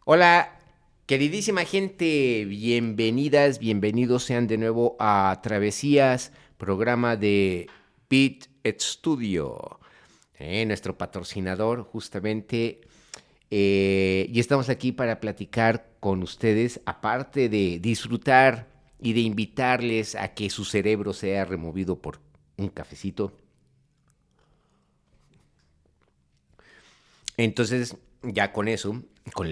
Hola, queridísima gente, bienvenidas, bienvenidos sean de nuevo a Travesías, programa de Beat Studio, nuestro patrocinador justamente. Y estamos aquí para platicar con ustedes, aparte de disfrutar y de invitarles a que su cerebro sea removido por un cafecito. Entonces, ya con eso, con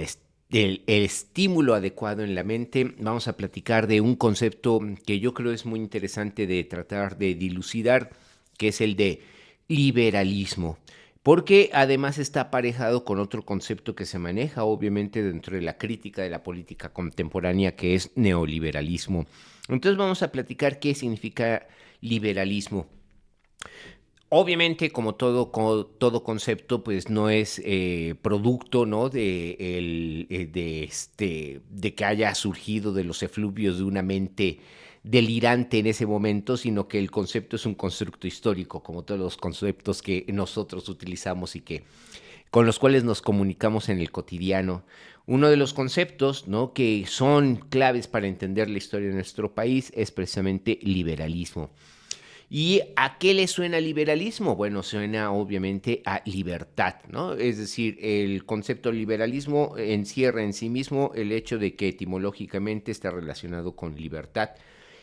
el estímulo adecuado en la mente, vamos a platicar de un concepto que yo creo es muy interesante de tratar de dilucidar, que es el de liberalismo. Porque además está aparejado con otro concepto que se maneja obviamente dentro de la crítica de la política contemporánea, que es neoliberalismo. Entonces vamos a platicar qué significa liberalismo. Obviamente, como todo concepto, pues no es producto, ¿no? De que haya surgido de los efluvios de una mente delirante en ese momento, sino que el concepto es un constructo histórico, como todos los conceptos que nosotros utilizamos y que con los cuales nos comunicamos en el cotidiano. Uno de los conceptos, ¿no? Que son claves para entender la historia de nuestro país es precisamente liberalismo. ¿Y a qué le suena liberalismo? Bueno, suena obviamente a libertad, ¿no? Es decir, el concepto liberalismo encierra en sí mismo el hecho de que etimológicamente está relacionado con libertad.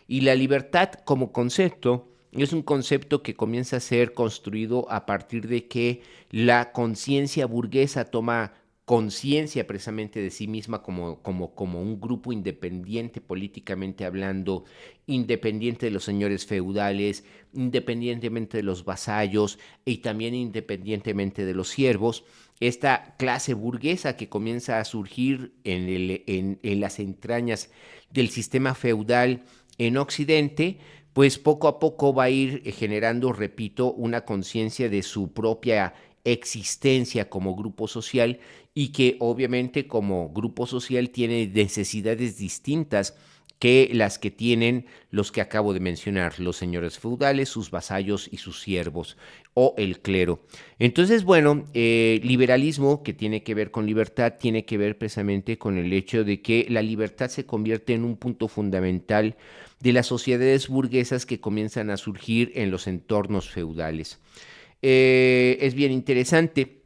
Y la libertad como concepto es un concepto que comienza a ser construido a partir de que la conciencia burguesa toma conciencia precisamente de sí misma como un grupo independiente políticamente hablando, independiente de los señores feudales, independientemente de los vasallos y también independientemente de los siervos. Esta clase burguesa que comienza a surgir en las entrañas del sistema feudal en Occidente, pues poco a poco va a ir generando, repito, una conciencia de su propia existencia como grupo social y que obviamente como grupo social tiene necesidades distintas que las que tienen los que acabo de mencionar, los señores feudales, sus vasallos y sus siervos o el clero. Entonces, bueno, liberalismo que tiene que ver con libertad, tiene que ver precisamente con el hecho de que la libertad se convierte en un punto fundamental de las sociedades burguesas que comienzan a surgir en los entornos feudales. Es bien interesante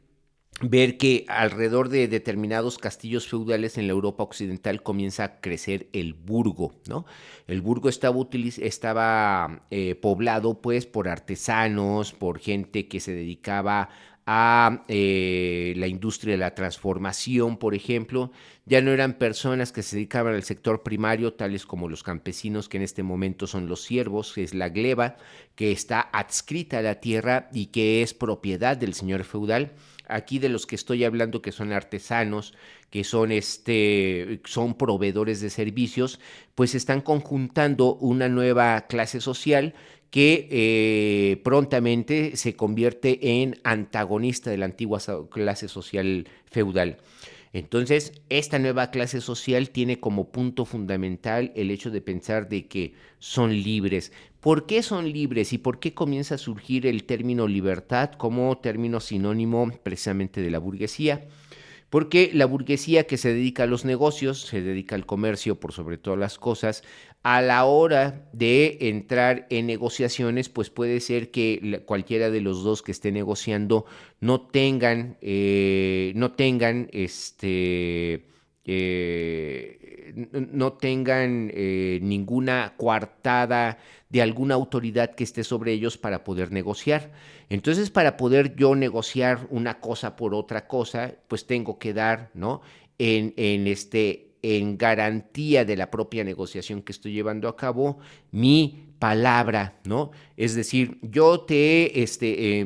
ver que alrededor de determinados castillos feudales en la Europa occidental comienza a crecer el burgo, ¿no? El burgo estaba poblado pues por artesanos, por gente que se dedicaba a la industria de la transformación, por ejemplo. Ya no eran personas que se dedicaban al sector primario, tales como los campesinos, que en este momento son los siervos, que es la gleba, que está adscrita a la tierra y que es propiedad del señor feudal. Aquí de los que estoy hablando, que son artesanos, que son proveedores de servicios, pues están conjuntando una nueva clase social que prontamente se convierte en antagonista de la antigua clase social feudal. Entonces, esta nueva clase social tiene como punto fundamental el hecho de pensar de que son libres. ¿Por qué son libres y por qué comienza a surgir el término libertad como término sinónimo precisamente de la burguesía? Porque la burguesía que se dedica a los negocios, se dedica al comercio por sobre todas las cosas, a la hora de entrar en negociaciones, pues puede ser que cualquiera de los dos que esté negociando no tengan ninguna coartada de alguna autoridad que esté sobre ellos para poder negociar. Entonces, para poder yo negociar una cosa por otra cosa, pues tengo que dar, ¿no? En garantía de la propia negociación que estoy llevando a cabo, mi palabra, ¿no? Es decir,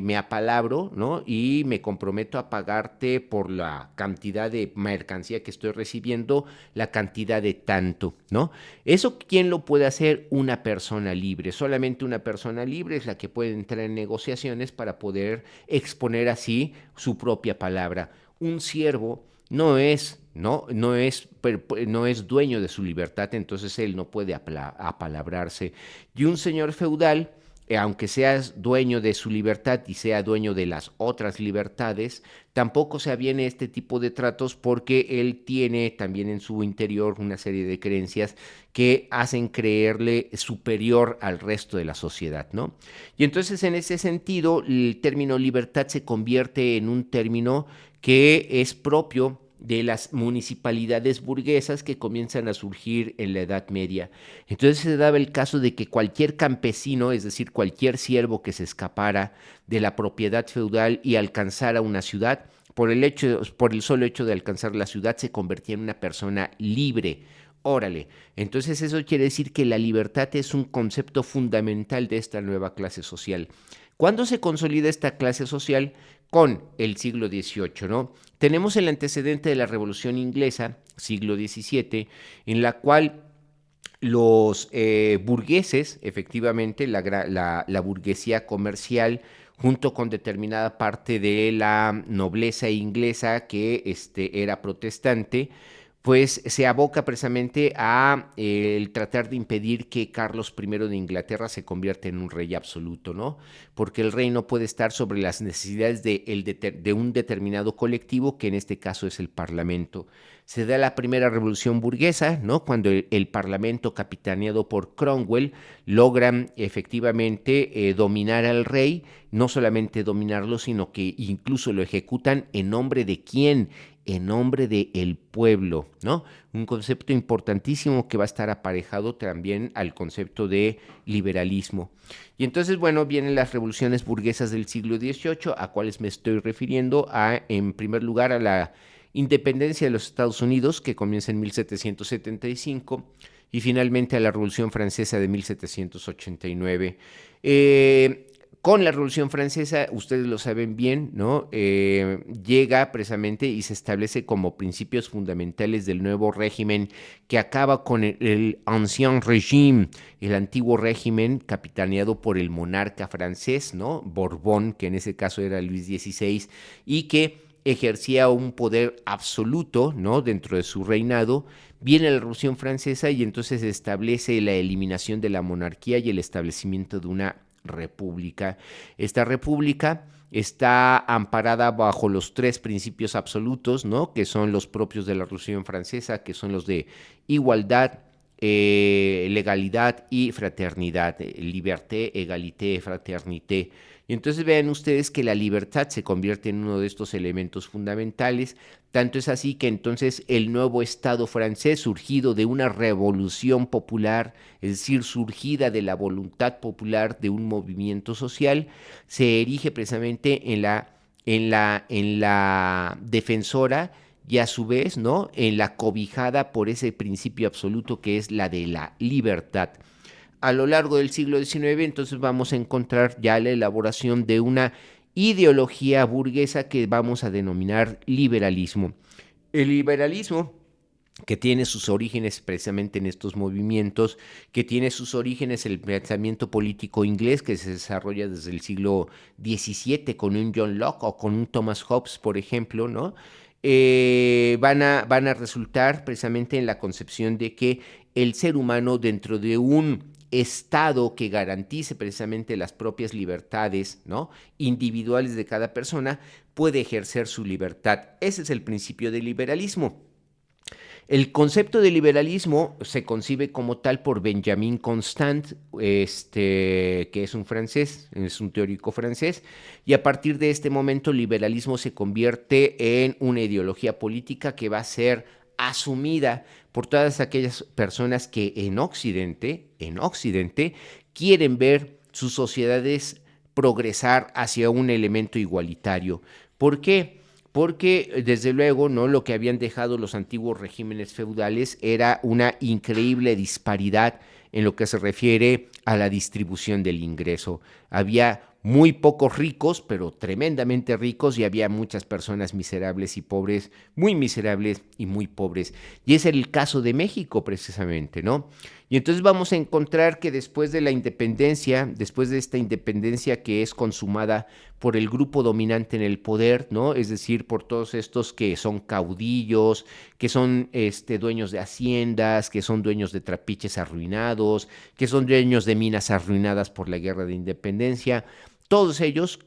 me apalabro, ¿no? Y me comprometo a pagarte por la cantidad de mercancía que estoy recibiendo, la cantidad de tanto, ¿no? Eso, ¿quién lo puede hacer? Una persona libre. Solamente una persona libre es la que puede entrar en negociaciones para poder exponer así su propia palabra. Un siervo no es dueño de su libertad, entonces él no puede apalabrarse. Y un señor feudal aunque seas dueño de su libertad y sea dueño de las otras libertades, tampoco se aviene este tipo de tratos porque él tiene también en su interior una serie de creencias que hacen creerle superior al resto de la sociedad, ¿no? Y entonces en ese sentido el término libertad se convierte en un término que es propio de las municipalidades burguesas que comienzan a surgir en la Edad Media. Entonces se daba el caso de que cualquier campesino, es decir, cualquier siervo que se escapara de la propiedad feudal y alcanzara una ciudad, por el solo hecho de alcanzar la ciudad, se convertía en una persona libre. Órale, entonces eso quiere decir que la libertad es un concepto fundamental de esta nueva clase social. ¿Cuándo se consolida esta clase social? Con el siglo XVIII, ¿no? Tenemos el antecedente de la Revolución Inglesa, siglo XVII, en la cual los burgueses, efectivamente, la burguesía comercial, junto con determinada parte de la nobleza inglesa que era protestante, pues se aboca precisamente a el tratar de impedir que Carlos I de Inglaterra se convierta en un rey absoluto, ¿no? Porque el rey no puede estar sobre las necesidades de un determinado colectivo, que en este caso es el Parlamento. Se da la primera revolución burguesa, ¿no? Cuando el Parlamento, capitaneado por Cromwell, logran efectivamente dominar al rey, no solamente dominarlo, sino que incluso lo ejecutan en nombre de quién, en nombre del pueblo, ¿no? Un concepto importantísimo que va a estar aparejado también al concepto de liberalismo. Y entonces, bueno, vienen las revoluciones burguesas del siglo XVIII, a cuáles me estoy refiriendo, en primer lugar, a la independencia de los Estados Unidos, que comienza en 1775, y finalmente a la Revolución Francesa de 1789. Con la Revolución Francesa, ustedes lo saben bien, ¿no? Llega precisamente y se establece como principios fundamentales del nuevo régimen que acaba con el Ancien Régime, el antiguo régimen capitaneado por el monarca francés, ¿no? Borbón, que en ese caso era Luis XVI, y que ejercía un poder absoluto, ¿no? Dentro de su reinado. Viene la Revolución Francesa y entonces se establece la eliminación de la monarquía y el establecimiento de una república. Esta república está amparada bajo los tres principios absolutos, ¿no? Que son los propios de la Revolución Francesa, que son los de igualdad, legalidad y fraternidad, liberté, égalité, fraternité. Y entonces vean ustedes que la libertad se convierte en uno de estos elementos fundamentales. Tanto es así que entonces el nuevo Estado francés, surgido de una revolución popular, es decir, surgida de la voluntad popular de un movimiento social, se erige precisamente en la defensora y a su vez, ¿no? En la cobijada por ese principio absoluto que es la de la libertad. A lo largo del siglo XIX, entonces vamos a encontrar ya la elaboración de una ideología burguesa que vamos a denominar liberalismo. El liberalismo, que tiene sus orígenes precisamente en estos movimientos, que tiene sus orígenes en el pensamiento político inglés que se desarrolla desde el siglo XVII con un John Locke o con un Thomas Hobbes, por ejemplo, ¿no? Van a resultar precisamente en la concepción de que el ser humano dentro de un Estado que garantice precisamente las propias libertades, ¿no? Individuales de cada persona, puede ejercer su libertad. Ese es el principio del liberalismo. El concepto de liberalismo se concibe como tal por Benjamin Constant, que es un francés, es un teórico francés, y a partir de este momento el liberalismo se convierte en una ideología política que va a ser asumida por todas aquellas personas que en Occidente quieren ver sus sociedades progresar hacia un elemento igualitario. ¿Por qué? Porque desde luego, ¿no? Lo que habían dejado los antiguos regímenes feudales era una increíble disparidad en lo que se refiere a la distribución del ingreso. Había muy pocos ricos, pero tremendamente ricos, y había muchas personas miserables y pobres, muy miserables y muy pobres. Y es el caso de México, precisamente, ¿no? Y entonces vamos a encontrar que después de la independencia, después de esta independencia que es consumada por el grupo dominante en el poder, ¿no? Es decir, por todos estos que son caudillos, que son dueños de haciendas, que son dueños de trapiches arruinados, que son dueños de minas arruinadas por la guerra de independencia. Todos ellos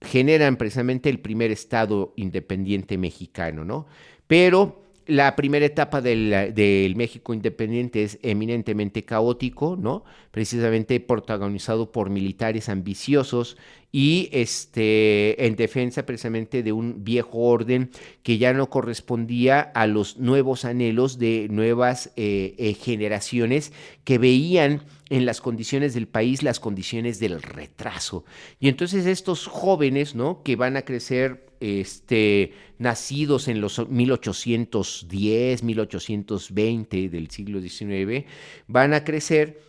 generan precisamente el primer Estado independiente mexicano, ¿no? Pero la primera etapa del México independiente es eminentemente caótico, ¿no? Precisamente protagonizado por militares ambiciosos y en defensa precisamente de un viejo orden que ya no correspondía a los nuevos anhelos de nuevas generaciones que veían en las condiciones del país las condiciones del retraso. Y entonces estos jóvenes, ¿no? Que van a crecer nacidos en los 1810, 1820 del siglo XIX, van a crecer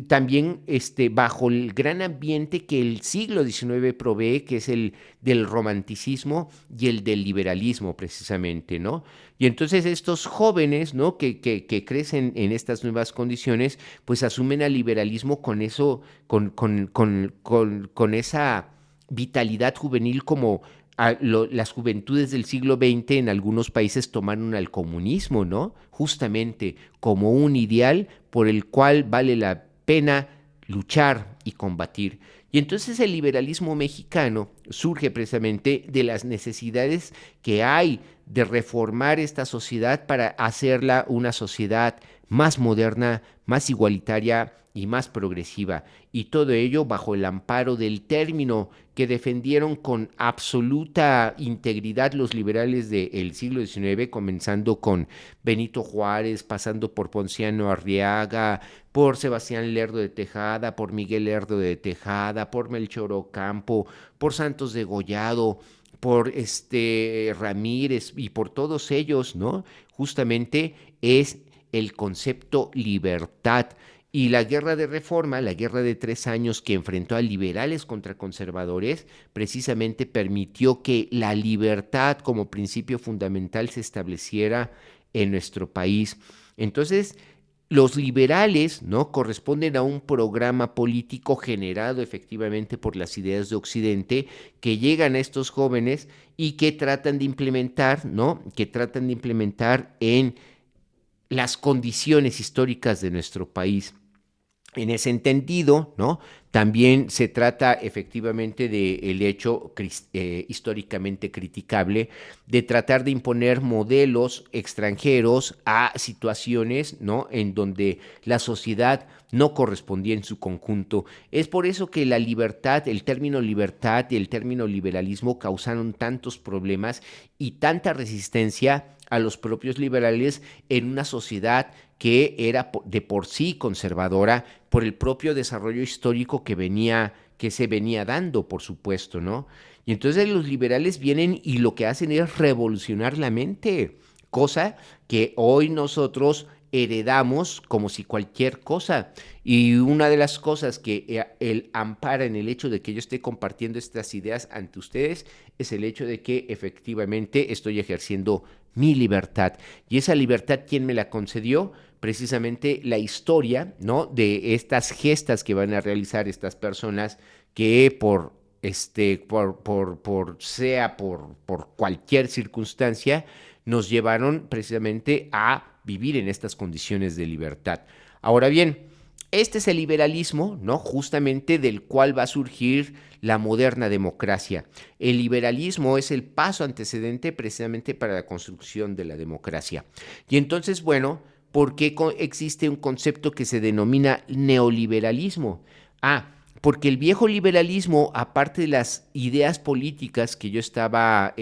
también bajo el gran ambiente que el siglo XIX provee, que es el del romanticismo y el del liberalismo, precisamente, ¿no? Y entonces estos jóvenes, ¿no? Que crecen en estas nuevas condiciones, pues asumen al liberalismo con eso, con esa vitalidad juvenil como las juventudes del siglo XX en algunos países tomaron al comunismo, ¿no? Justamente como un ideal por el cual vale la pena luchar y combatir. Y entonces el liberalismo mexicano surge precisamente de las necesidades que hay de reformar esta sociedad para hacerla una sociedad más moderna, más igualitaria y más progresiva. Y todo ello bajo el amparo del término que defendieron con absoluta integridad los liberales del siglo XIX, comenzando con Benito Juárez, pasando por Ponciano Arriaga, por Sebastián Lerdo de Tejada, por Miguel Lerdo de Tejada, por Melchor Ocampo, por Santos de Gollado, por Ramírez y por todos ellos, ¿no? Justamente es el concepto libertad. Y la guerra de reforma, la guerra de 3 años que enfrentó a liberales contra conservadores, precisamente permitió que la libertad como principio fundamental se estableciera en nuestro país. Entonces, los liberales, ¿no? Corresponden a un programa político generado efectivamente por las ideas de Occidente que llegan a estos jóvenes y que tratan de implementar, ¿no? Que tratan de implementar en las condiciones históricas de nuestro país. En ese entendido, ¿no? También se trata efectivamente del hecho históricamente criticable de tratar de imponer modelos extranjeros a situaciones, ¿no? En donde la sociedad no correspondía en su conjunto. Es por eso que la libertad, el término libertad y el término liberalismo causaron tantos problemas y tanta resistencia a los propios liberales en una sociedad que era de por sí conservadora por el propio desarrollo histórico que se venía dando, por supuesto, ¿no? Y entonces los liberales vienen y lo que hacen es revolucionar la mente, cosa que hoy nosotros heredamos como si cualquier cosa. Y una de las cosas que él ampara en el hecho de que yo esté compartiendo estas ideas ante ustedes es el hecho de que efectivamente estoy ejerciendo mi libertad. Y esa libertad, ¿quién me la concedió? Precisamente la historia, ¿no? De estas gestas que van a realizar estas personas que por cualquier circunstancia, nos llevaron precisamente a vivir en estas condiciones de libertad. Ahora bien, este es el liberalismo, ¿no? Justamente del cual va a surgir la moderna democracia. El liberalismo es el paso antecedente precisamente para la construcción de la democracia. Y entonces, bueno, ¿por qué existe un concepto que se denomina neoliberalismo? Porque el viejo liberalismo, aparte de las ideas políticas que yo estaba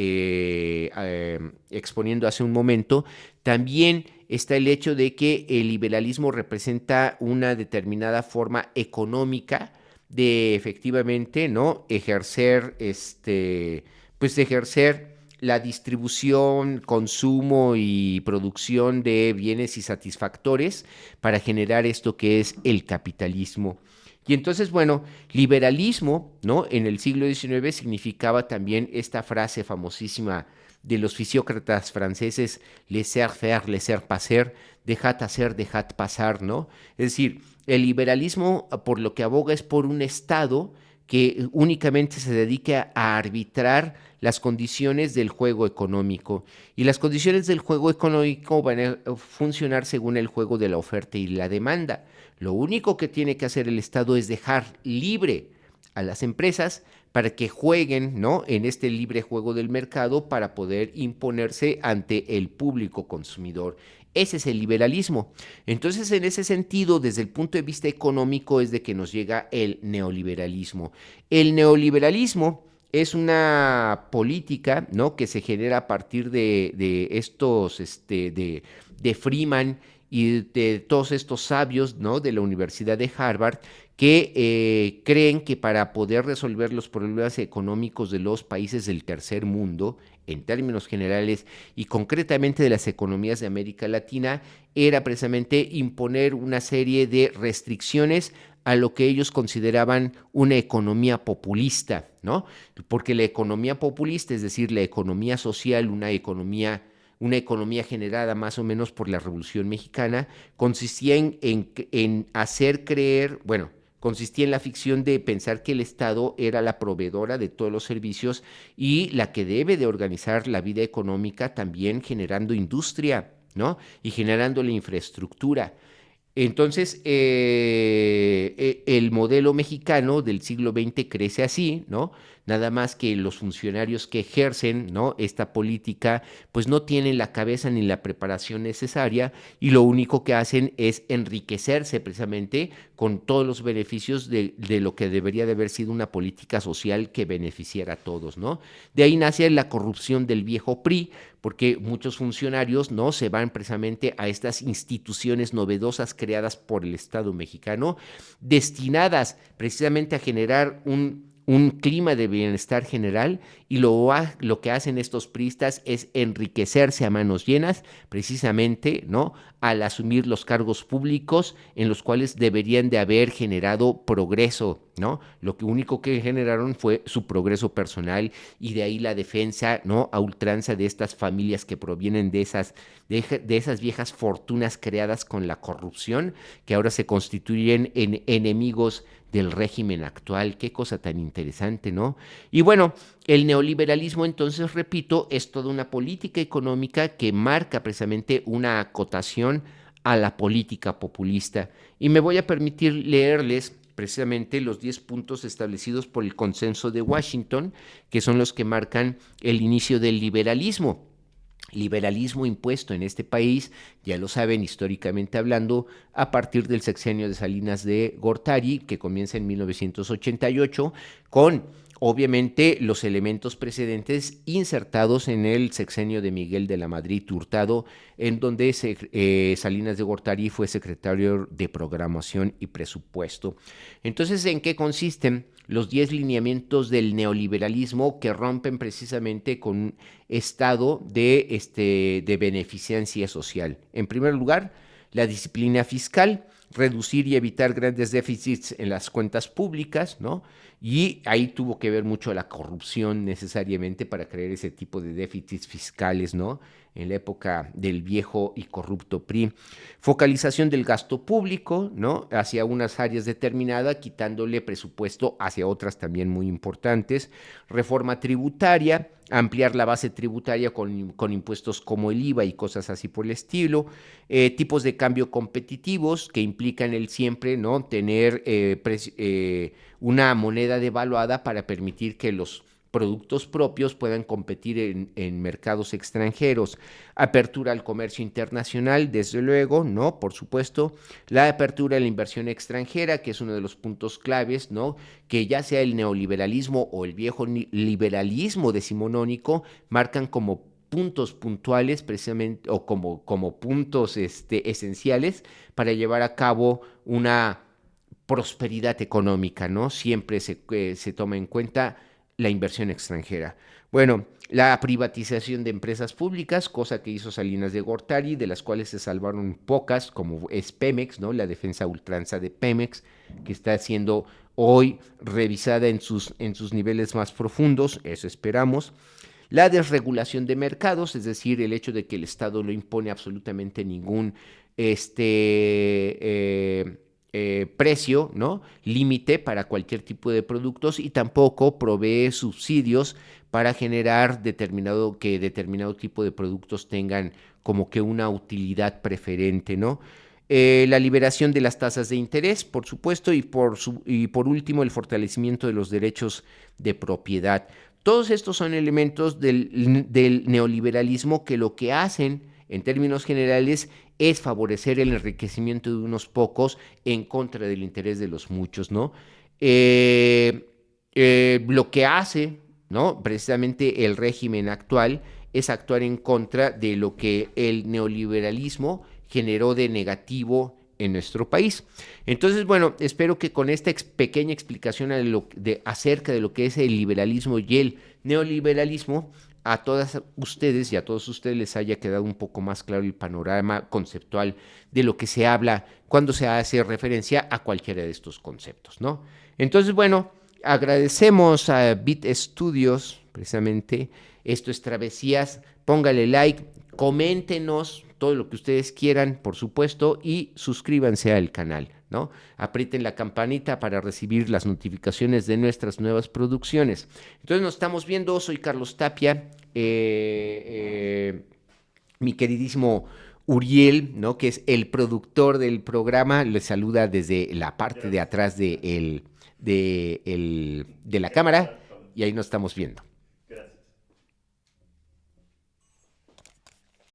exponiendo hace un momento, también está el hecho de que el liberalismo representa una determinada forma económica de efectivamente, ¿no? Ejercer, pues ejercer la distribución, consumo y producción de bienes y satisfactores para generar esto que es el capitalismo. Y entonces, bueno, liberalismo, ¿no? En el siglo XIX significaba también esta frase famosísima de los fisiócratas franceses, laissez-faire, laissez-passer, dejad hacer, dejad pasar, ¿no? Es decir, el liberalismo por lo que aboga es por un Estado que únicamente se dedique a arbitrar las condiciones del juego económico. Y las condiciones del juego económico van a funcionar según el juego de la oferta y la demanda. Lo único que tiene que hacer el Estado es dejar libre a las empresas para que jueguen, ¿no?, en este libre juego del mercado para poder imponerse ante el público consumidor. Ese es el liberalismo. Entonces, en ese sentido, desde el punto de vista económico, es de que nos llega el neoliberalismo. El neoliberalismo es una política, ¿no?, que se genera a partir de estos, de Freeman y de todos estos sabios, ¿no?, de la Universidad de Harvard, que creen que para poder resolver los problemas económicos de los países del tercer mundo, en términos generales y concretamente de las economías de América Latina, era precisamente imponer una serie de restricciones a lo que ellos consideraban una economía populista, ¿no? Porque la economía populista, es decir, la economía social, una economía generada más o menos por la Revolución Mexicana, consistía en hacer creer, bueno, consistía en la ficción de pensar que el Estado era la proveedora de todos los servicios y la que debe de organizar la vida económica también generando industria, ¿no? Y generando la infraestructura. Entonces, el modelo mexicano del siglo XX crece así, ¿no? Nada más que los funcionarios que ejercen, ¿no?, esta política, pues no tienen la cabeza ni la preparación necesaria y lo único que hacen es enriquecerse precisamente con todos los beneficios de lo que debería de haber sido una política social que beneficiara a todos, ¿no? De ahí nace la corrupción del viejo PRI, porque muchos funcionarios, ¿no?, se van precisamente a estas instituciones novedosas creadas por el Estado mexicano, destinadas precisamente a generar un clima de bienestar general y lo que hacen estos priistas es enriquecerse a manos llenas, precisamente, ¿no?, al asumir los cargos públicos en los cuales deberían de haber generado progreso, ¿no? Lo que único que generaron fue su progreso personal y de ahí la defensa, ¿no?, a ultranza de estas familias que provienen de esas viejas fortunas creadas con la corrupción, que ahora se constituyen en enemigos del régimen actual. Qué cosa tan interesante, ¿no? Y bueno, el neoliberalismo, entonces, repito, es toda una política económica que marca precisamente una acotación a la política populista. Y me voy a permitir leerles precisamente los 10 puntos establecidos por el Consenso de Washington, que son los que marcan el inicio del liberalismo. Liberalismo impuesto en este país, ya lo saben, históricamente hablando, a partir del sexenio de Salinas de Gortari, que comienza en 1988, con obviamente los elementos precedentes insertados en el sexenio de Miguel de la Madrid Hurtado, en donde Salinas de Gortari fue secretario de Programación y Presupuesto. Entonces, ¿en qué consisten los 10 lineamientos del neoliberalismo que rompen precisamente con un estado de beneficencia social? En primer lugar, la disciplina fiscal, reducir y evitar grandes déficits en las cuentas públicas, ¿no? Y ahí tuvo que ver mucho la corrupción necesariamente para crear ese tipo de déficits fiscales, ¿no?, en la época del viejo y corrupto PRI. Focalización del gasto público, ¿no?, hacia unas áreas determinadas, quitándole presupuesto hacia otras también muy importantes. Reforma tributaria, ampliar la base tributaria con impuestos como el IVA y cosas así por el estilo. Tipos de cambio competitivos que implican el siempre, ¿no?, tener una moneda devaluada para permitir que los productos propios puedan competir en mercados extranjeros. Apertura al comercio internacional, desde luego, ¿no? Por supuesto. La apertura a la inversión extranjera, que es uno de los puntos claves, ¿no?, que ya sea el neoliberalismo o el viejo liberalismo decimonónico, marcan como puntos puntuales precisamente o como puntos esenciales para llevar a cabo una prosperidad económica, ¿no? Siempre se toma en cuenta la inversión extranjera. Bueno, la privatización de empresas públicas, cosa que hizo Salinas de Gortari, de las cuales se salvaron pocas, como es Pemex, ¿no? La defensa a ultranza de Pemex, que está siendo hoy revisada en sus niveles más profundos, eso esperamos. La desregulación de mercados, es decir, el hecho de que el Estado no impone absolutamente ningún precio, ¿no? Límite para cualquier tipo de productos y tampoco provee subsidios para generar que determinado tipo de productos tengan como que una utilidad preferente, ¿no? La liberación de las tasas de interés, por supuesto, y por último, el fortalecimiento de los derechos de propiedad. Todos estos son elementos del neoliberalismo que lo que hacen, en términos generales, es favorecer el enriquecimiento de unos pocos en contra del interés de los muchos, ¿no? Lo que hace, ¿no? Precisamente el régimen actual es actuar en contra de lo que el neoliberalismo generó de negativo en nuestro país. Entonces, bueno, espero que con esta pequeña explicación acerca de lo que es el liberalismo y el neoliberalismo, a todas ustedes y a todos ustedes les haya quedado un poco más claro el panorama conceptual de lo que se habla cuando se hace referencia a cualquiera de estos conceptos, ¿no? Entonces, bueno, agradecemos a Bit Studios, precisamente, esto es Travesías, póngale like, coméntenos todo lo que ustedes quieran, por supuesto, y suscríbanse al canal, ¿no? Aprieten la campanita para recibir las notificaciones de nuestras nuevas producciones. Entonces nos estamos viendo, soy Carlos Tapia, mi queridísimo Uriel, ¿no? Que es el productor del programa, les saluda desde la parte de atrás de la cámara y ahí nos estamos viendo.